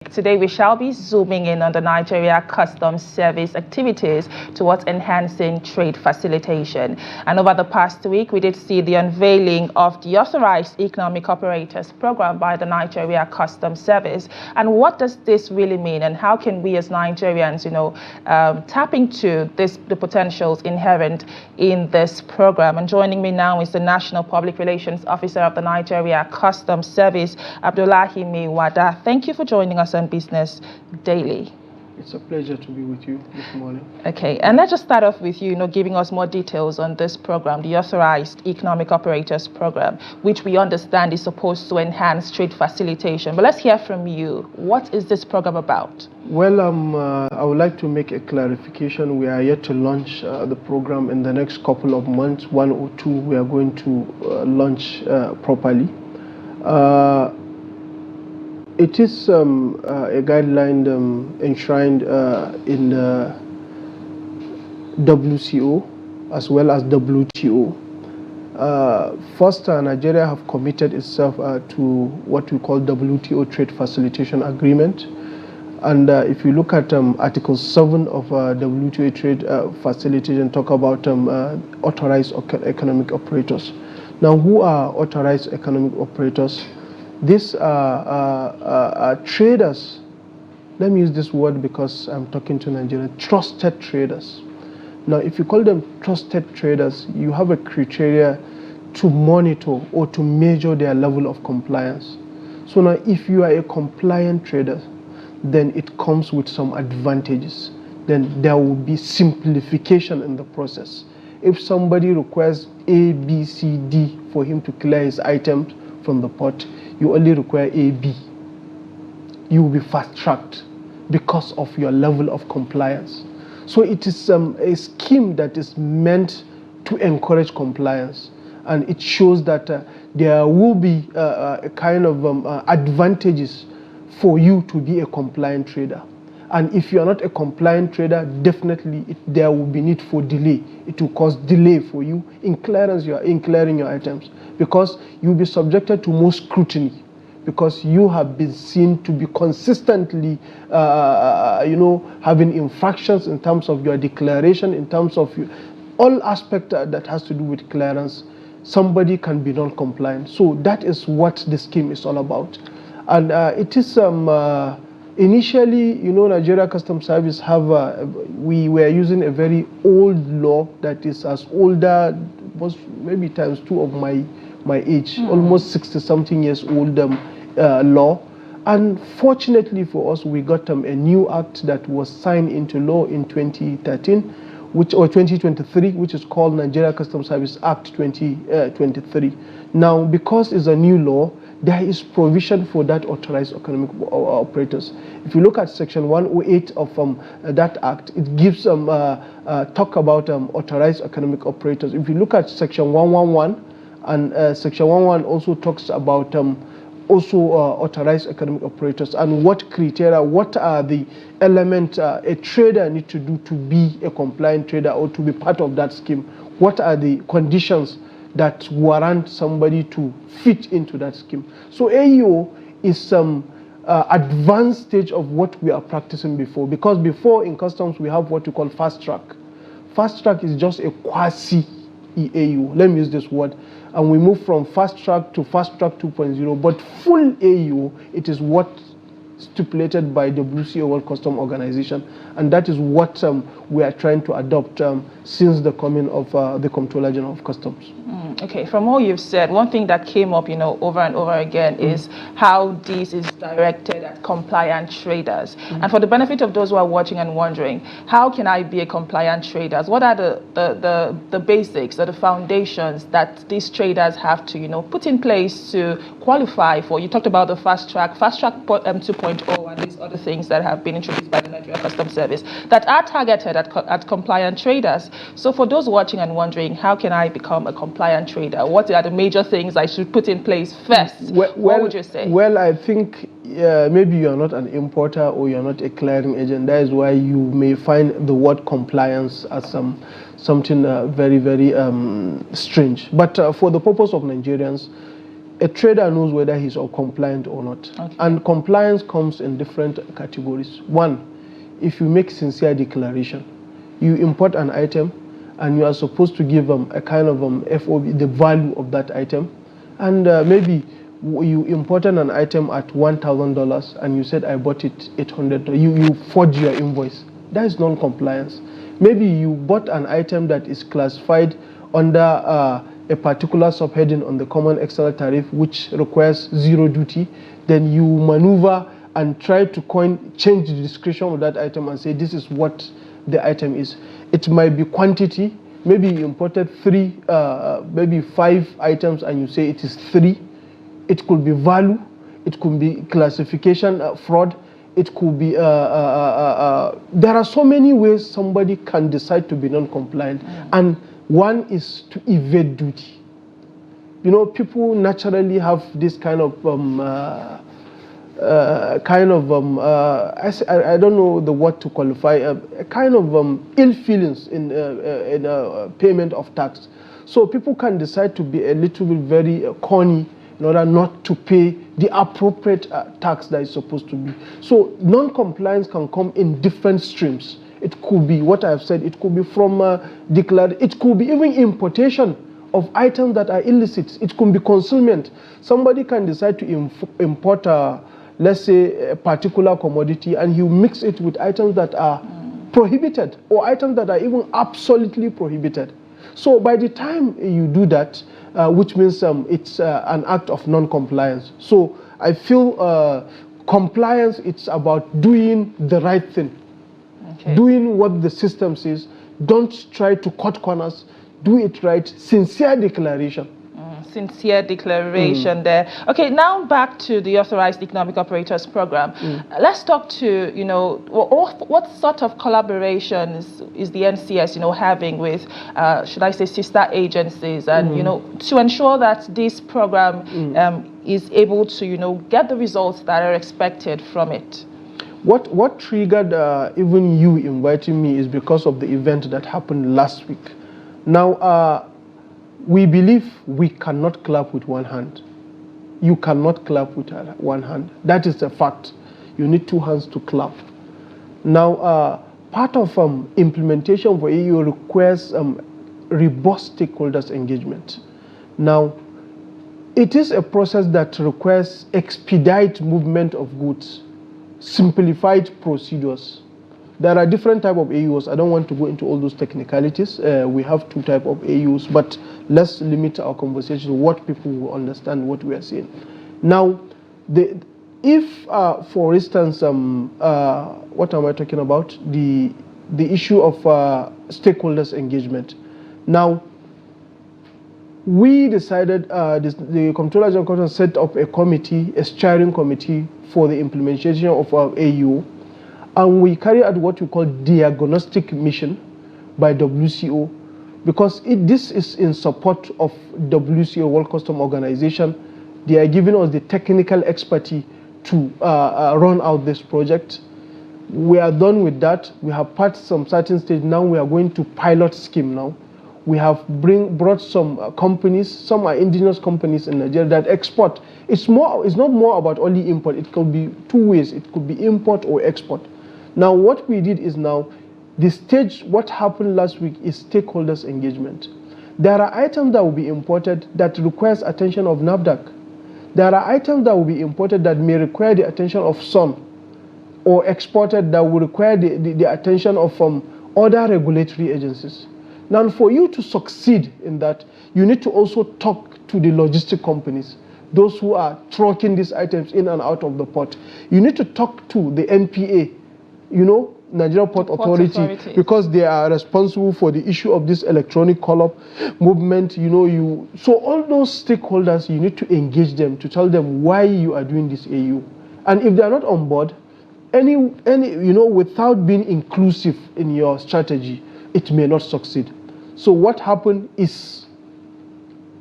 Today we shall be zooming in on the Nigeria Customs Service activities towards enhancing trade facilitation. And over the past week, we did see the unveiling of the Authorized Economic Operators Programme by the Nigeria Customs Service. And what does this really mean, and how can we as Nigerians, tap into the potentials inherent in this program? And joining me now is the National Public Relations Officer of the Nigeria Customs Service, Abdullahi Maiwada. Thank you for joining us on Business Daily. It's a pleasure to be with you this morning. Okay, and let's just start off with you, giving us more details on this program, the Authorized Economic Operators Program, which we understand is supposed to enhance trade facilitation. But let's hear from you. What is this program about? Well, I would like to make a clarification. We are yet to launch the program in the next couple of months. 1 or 2, we are going to launch properly. It is a guideline enshrined in the WCO as well as WTO. First, Nigeria have committed itself to what we call WTO Trade Facilitation Agreement. And if you look at Article 7 of WTO Trade Facilitation, talk about authorized economic operators. Now, who are authorized economic operators? These are traders. Let me use this word because I'm talking to Nigeria. Trusted traders. Now, if you call them trusted traders, you have a criteria to monitor or to measure their level of compliance. So now, if you are a compliant trader, then it comes with some advantages. Then there will be simplification in the process. If somebody requires A, B, C, D for him to clear his items from the port, you only require A, B. You will be fast-tracked because of your level of compliance. So it is a scheme that is meant to encourage compliance, and it shows that there will be a kind of advantages for you to be a compliant trader. And if you are not a compliant trader, definitely there will be need for delay. It will cause delay for you in clearing your items, because you'll be subjected to more scrutiny, because you have been seen to be consistently, having infractions in terms of your declaration, in terms of all aspects that has to do with clearance. Somebody can be non-compliant. So that is what the scheme is all about. And it is initially, Nigeria Customs Service we were using a very old law that is as older, was maybe times 2 of my age, almost 60-something years old law. And fortunately for us, we got a new act that was signed into law in 2013, or 2023, which is called Nigeria Customs Service Act 2023. Now, because it's a new law, there is provision for that authorized economic operators. If you look at Section 108 of that act, it gives talk about authorized economic operators. If you look at Section 111, and Section 111 also talks about authorized economic operators and what criteria, what are the elements a trader needs to do to be a compliant trader or to be part of that scheme. What are the conditions that warrant somebody to fit into that scheme? So AEO is some advanced stage of what we are practicing before, because before in customs we have what we call fast track. Fast track is just a quasi AEO, let me use this word, and we move from fast track to fast track 2.0, but full AEO, it is what stipulated by the WCO World Customs Organization, and that is what we are trying to adopt since the coming of the Comptroller General of Customs. Okay, from all you've said, one thing that came up, over and over again is how this is directed at compliant traders. And for the benefit of those who are watching and wondering, how can I be a compliant trader? What are the basics or the foundations that these traders have to, put in place to qualify for? You talked about the fast track 2.0, and these other things that have been introduced by the Nigeria Customs Service that are targeted at compliant traders. So for those watching and wondering, how can I become a compliant trader? What are the major things I should put in place first? What would you say? Well, I think maybe you're not an importer or you're not a clearing agent. That is why you may find the word compliance as something very, very strange. But for the purpose of Nigerians, a trader knows whether he's compliant or not. Okay. And compliance comes in different categories. One, if you make sincere declaration, you import an item and you are supposed to give a kind of FOB, the value of that item. And maybe you imported an item at $1,000 and you said, I bought it $800. You forge your invoice. That is non-compliance. Maybe you bought an item that is classified under a particular subheading on the common external tariff which requires zero duty. Then you maneuver and try to change the description of that item and say this is what the item is. It might be quantity. Maybe you imported maybe 5 items and you say it is 3. It could be value. It could be classification fraud. It could be, there are so many ways somebody can decide to be non-compliant. And one is to evade duty. You know, people naturally have this kind of, I don't know the word to qualify, a kind of ill feelings in payment of tax. So people can decide to be a little bit very corny in order not to pay the appropriate tax that is supposed to be. So non-compliance can come in different streams. It could be what I've said, it could be from it could be even importation of items that are illicit. It could be concealment. Somebody can decide to import, let's say, a particular commodity and you mix it with items that are prohibited or items that are even absolutely prohibited. So by the time you do that, which means it's an act of non-compliance. So I feel compliance, it's about doing the right thing, doing what the system says. Don't try to cut corners. Do it right. Sincere declaration. Sincere declaration there. Okay, now back to the Authorized Economic Operators Program. Let's talk to, you know, what sort of collaborations is the NCS, you know, having with, should I say, sister agencies, and, you know, to ensure that this program is able to, you know, get the results that are expected from it? What triggered even you inviting me is because of the event that happened last week. Now, we believe we cannot clap with one hand. You cannot clap with one hand. That is a fact. You need 2 hands to clap. Now, part of implementation for EU requires robust stakeholders engagement. Now, it is a process that requires expedite movement of goods, simplified procedures. There are different types of AUs. I don't want to go into all those technicalities. We have 2 types of AUs, but let's limit our conversation to what people will understand what we are saying. Now, if, for instance, what am I talking about? The issue of stakeholders engagement. Now, we decided, the Comptroller General set up a committee, a steering committee for the implementation of our AU. And we carry out what we call diagnostic mission by WCO, because this is in support of WCO, World Customs Organization. They are giving us the technical expertise to run out this project. We are done with that. We have passed some certain stage. Now we are going to pilot scheme now. We have brought some companies, some are indigenous companies in Nigeria that export. It's not more about only import. It could be 2 ways. It could be import or export. Now, what we did is now, the stage, what happened last week is stakeholders engagement. There are items that will be imported that requires attention of NAFDAC. There are items that will be imported that may require the attention of SON, or exported that will require the attention of other regulatory agencies. Now, for you to succeed in that, you need to also talk to the logistic companies, those who are trucking these items in and out of the port. You need to talk to the NPA, you know, Nigeria Port Authority, because they are responsible for the issue of this electronic call-up movement. You know, so all those stakeholders, you need to engage them to tell them why you are doing this AU. And if they are not on board, any you know, without being inclusive in your strategy, it may not succeed. So what happened is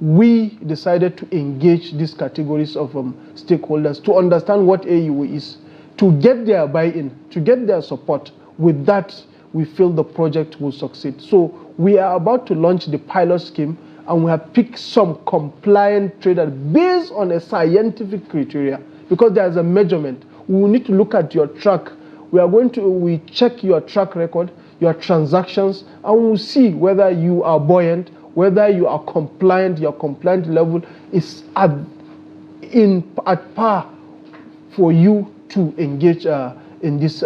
we decided to engage these categories of stakeholders to understand what AU is, to get their buy-in, to get their support. With that, we feel the project will succeed. So we are about to launch the pilot scheme, and we have picked some compliant traders based on a scientific criteria, because there's a measurement. We will need to look at your track. We check your track record, your transactions, and we'll see whether you are buoyant, whether you are compliant, your compliant level is at par for you to engage in this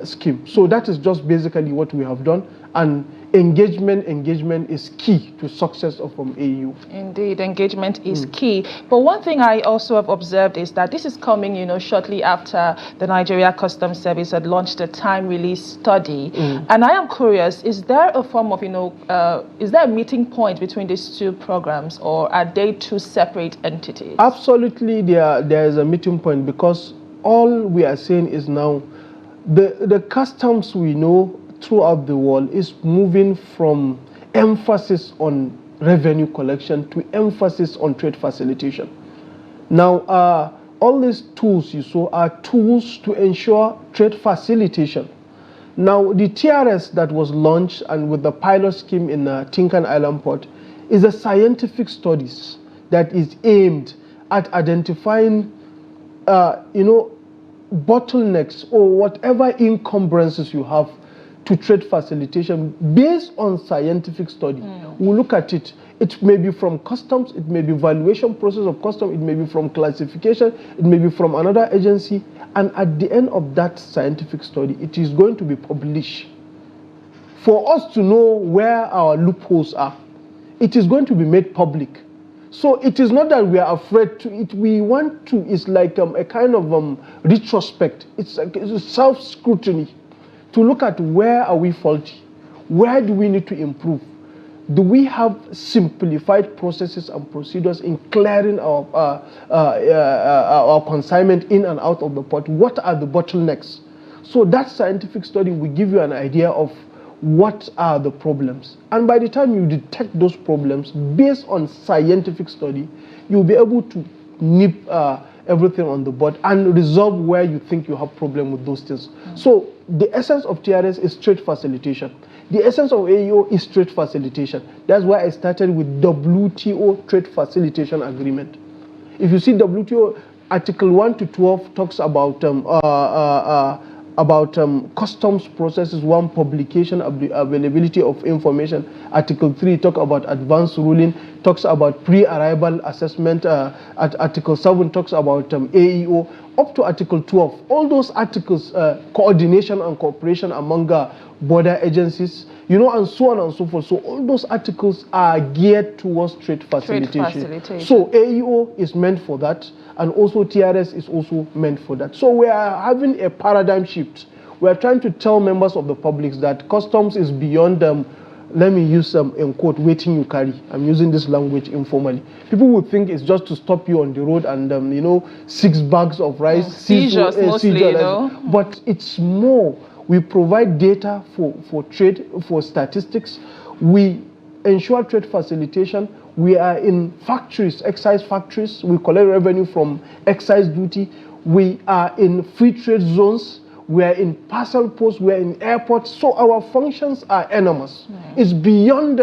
scheme. So that is just basically what we have done, and engagement is key to success of AEO. Indeed, engagement is key. But one thing I also have observed is that this is coming, shortly after the Nigeria Customs Service had launched a time release study. And I am curious, is there a form of, is there a meeting point between these two programs, or are they two separate entities? Absolutely, there is a meeting point, because all we are saying is now the customs we know throughout the world is moving from emphasis on revenue collection to emphasis on trade facilitation. Now, all these tools you saw are tools to ensure trade facilitation. Now, the TRS that was launched and with the pilot scheme in Tinkan Island Port is a scientific studies that is aimed at identifying, bottlenecks or whatever encumbrances you have to trade facilitation based on scientific study. We'll look at it. It may be from customs, it may be valuation process of customs, it may be from classification, it may be from another agency, and at the end of that scientific study, it is going to be published. For us to know where our loopholes are, it is going to be made public. So it is not that we are afraid to it. We want to, it's like a kind of retrospect. It's a self-scrutiny to look at where are we faulty, where do we need to improve. Do we have simplified processes and procedures in clearing our consignment in and out of the port? What are the bottlenecks? So that scientific study will give you an idea of what are the problems. And by the time you detect those problems based on scientific study, you'll be able to nip everything on the board and resolve where you think you have problem with those things. So the essence of TRS is trade facilitation. The essence of AEO is trade facilitation. That's why I started with WTO trade facilitation agreement. If you see WTO Article 1 to 12 talks about customs processes, one, publication of the availability of information. Article 3 talks about advance ruling, talks about pre-arrival assessment. Article 7 talks about AEO, up to Article 12. All those articles, coordination and cooperation among border agencies, and so on and so forth. So all those articles are geared towards trade facilitation. So AEO is meant for that, and also TRS is also meant for that. So we are having a paradigm shift. We are trying to tell members of the public that customs is beyond let me use in quote, waiting you carry. I'm using this language informally. People would think it's just to stop you on the road and 6 bags of rice. Seizures mostly, But it's more. We provide data for trade, for statistics. We ensure trade facilitation. We are in factories, excise factories. We collect revenue from excise duty. We are in free trade zones. We are in parcel posts. We are in airports. So our functions are enormous. It's beyond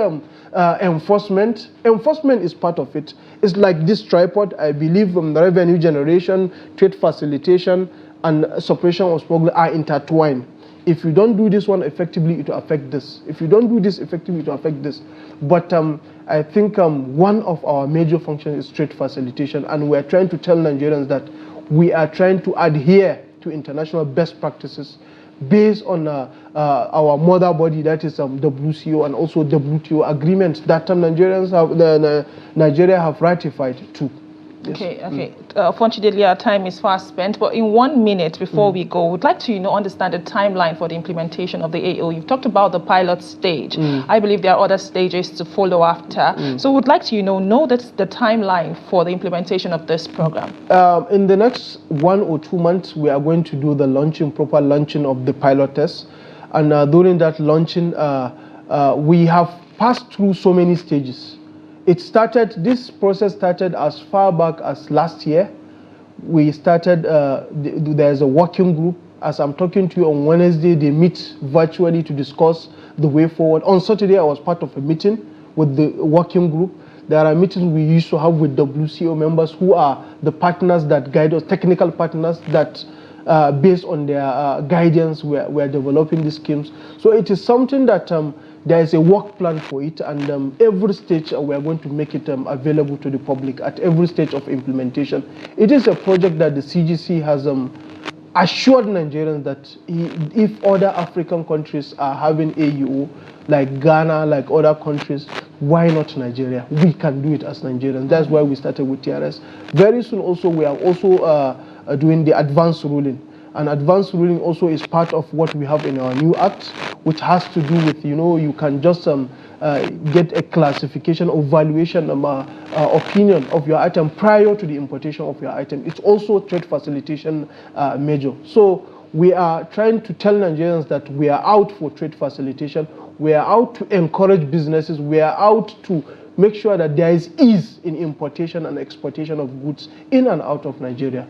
enforcement. Enforcement is part of it. It's like this tripod. I believe the revenue generation, trade facilitation, and suppression of smuggling are intertwined. If you don't do this one effectively, it will affect this. If you don't do this effectively, it will affect this. But I think one of our major functions is trade facilitation, and we are trying to tell Nigerians that we are trying to adhere to international best practices based on our mother body, that is WCO, and also WTO agreements that Nigeria have ratified too. Yes. Okay. Unfortunately, our time is fast spent, but in 1 minute before we go, we'd like to understand the timeline for the implementation of the AEO. You've talked about the pilot stage. I believe there are other stages to follow after. So we'd like to know that's the timeline for the implementation of this program. In the next 1 or 2 months, we are going to do the proper launching of the pilot test. And during that launching, we have passed through so many stages. This process started as far back as last year. We started, there's a working group. As I'm talking to you on Wednesday, they meet virtually to discuss the way forward. On Saturday, I was part of a meeting with the working group. There are meetings we used to have with WCO members who are the partners that guide us, technical partners that based on their guidance, we're developing these schemes. So it is something that there is a work plan for it, and every stage we are going to make it available to the public at every stage of implementation. It is a project that the CGC has assured Nigerians that if other African countries are having AUO, like Ghana, like other countries, why not Nigeria? We can do it as Nigerians. That's why we started with TRS. Very soon also, we are also doing the advanced ruling. And advanced ruling also is part of what we have in our new act, which has to do with, you can just get a classification or valuation opinion of your item prior to the importation of your item. It's also trade facilitation measure. So we are trying to tell Nigerians that we are out for trade facilitation. We are out to encourage businesses. We are out to make sure that there is ease in importation and exportation of goods in and out of Nigeria.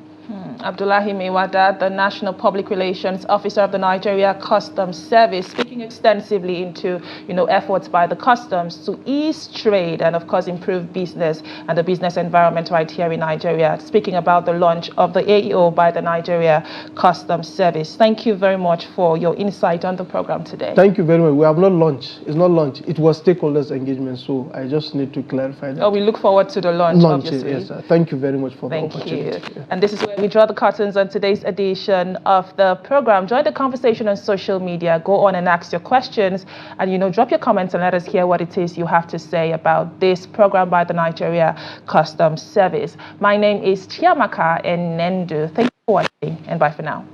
Abdullahi Maiwada, the National Public Relations Officer of the Nigeria Customs Service, speaking extensively into efforts by the customs to ease trade and of course improve business and the business environment right here in Nigeria, speaking about the launch of the AEO by the Nigeria Customs Service. Thank you very much for your insight on the program today. Thank you very much. We have not launched. It's not launched. It was stakeholders engagement, so I just need to clarify that. Oh, we look forward to the launch obviously. Yes, sir. Thank you very much for the opportunity. Thank you. And this is where we draw the curtains on today's edition of the program. Join the conversation on social media. Go on and ask your questions and, drop your comments and let us hear what it is you have to say about this program by the Nigeria Customs Service. My name is Chiamaka Enendu. Thank you for watching and bye for now.